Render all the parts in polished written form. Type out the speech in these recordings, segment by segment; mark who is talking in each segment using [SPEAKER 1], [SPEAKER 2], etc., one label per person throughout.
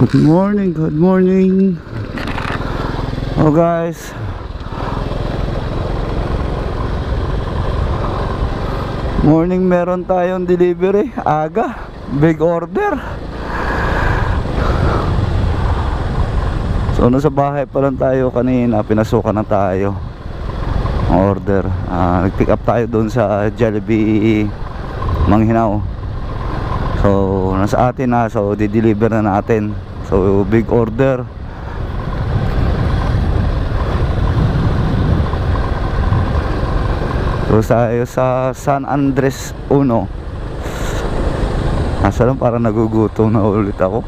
[SPEAKER 1] Good morning, good morning. Oh guys, morning, meron tayong delivery. Aga, big order. So nasa bahay pa lang tayo kanina, pinasukan na tayo ang order. Nag-pick up tayo doon sa Jollibee Manghinaw. So nasa atin na, so di-deliver na natin. So big order. So sa San Andres 1. Nasa lang, parang nagugutom na ulit ako.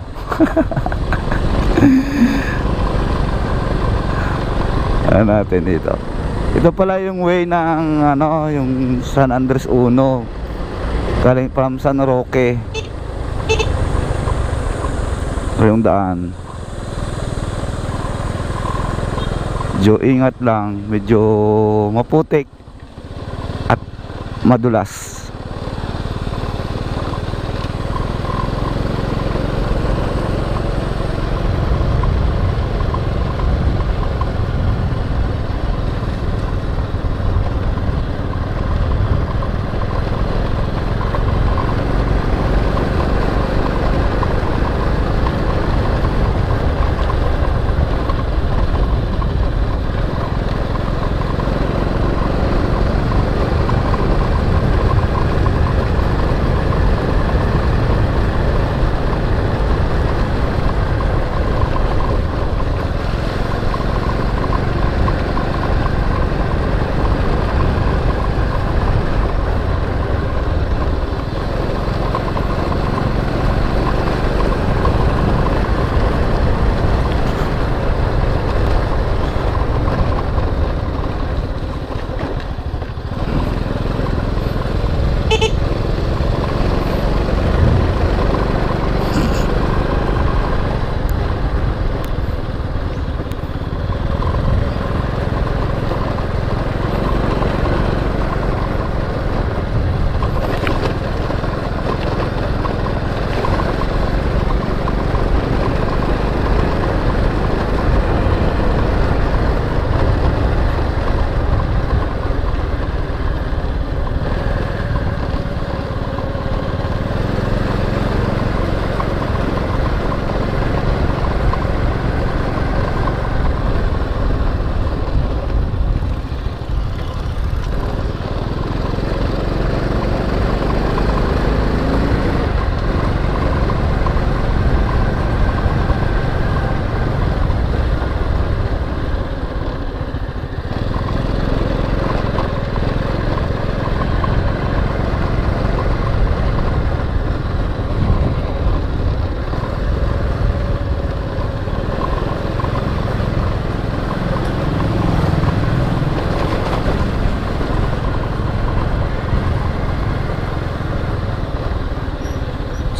[SPEAKER 1] Ano natin dito. Ito pala yung way ng yung San Andres 1. Galing from San Roque. So yung daan. Medyo ingat lang, medyo maputik at madulas.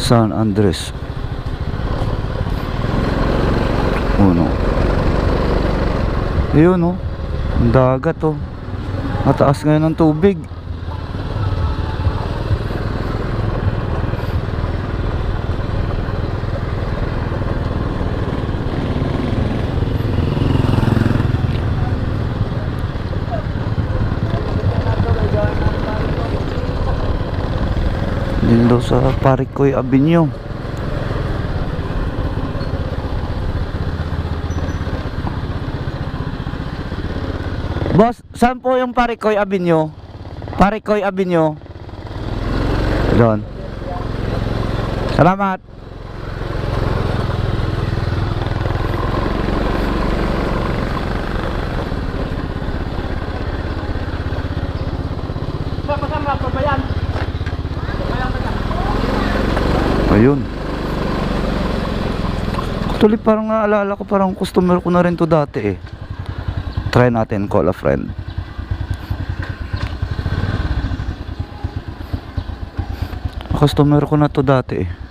[SPEAKER 1] San Andres 1. Ayun ang dagat mataas ngayon ang tubig. Din daw sa Parikoy Avenue. Boss, saan po yung Parikoy Avenue? Parikoy Avenue. Doon. Salamat. Ayun. Actually parang naalala ko, parang customer ko na rin to dati Try natin call a friend. Customer ko na to dati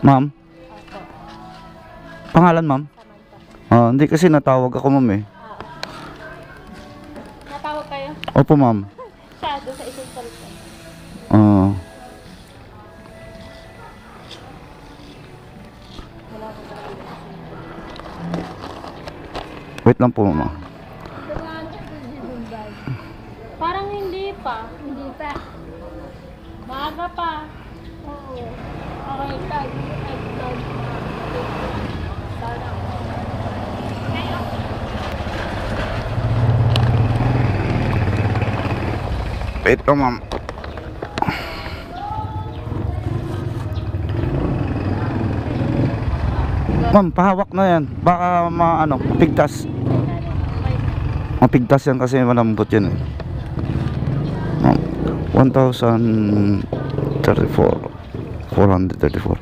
[SPEAKER 1] Ma'am?
[SPEAKER 2] Opo.
[SPEAKER 1] Pangalan, ma'am?
[SPEAKER 2] Samantha.
[SPEAKER 1] Hindi kasi natawag ako, ma'am eh.
[SPEAKER 2] Natawag kayo?
[SPEAKER 1] Opo, ma'am.
[SPEAKER 2] Siya, doon sa isang salita.
[SPEAKER 1] Ah. Wait lang po, ma'am.
[SPEAKER 2] Parang hindi pa. Hindi pa. Maaga pa. Oo. Okay, tag.
[SPEAKER 1] Wait lang, ma'am. Ma'am, pahawak na yan. Baka pigtas. Mapigtas yan kasi malambot yan eh. Ma'am, 1,034. 434.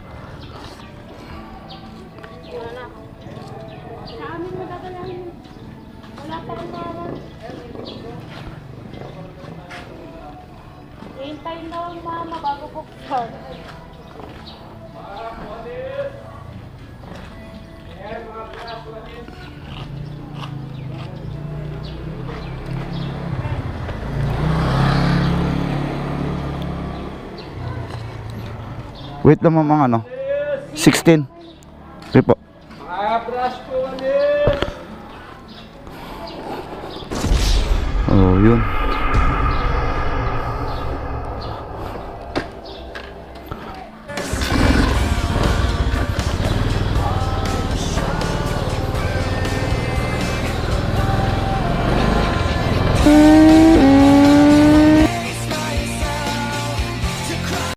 [SPEAKER 2] Sa amin magdadalahin. Wala pa rin naman. Hintayin daw ang mama bago buksan.
[SPEAKER 1] Wait lang, ma'am, ang 16. Okay po. Oh, yun.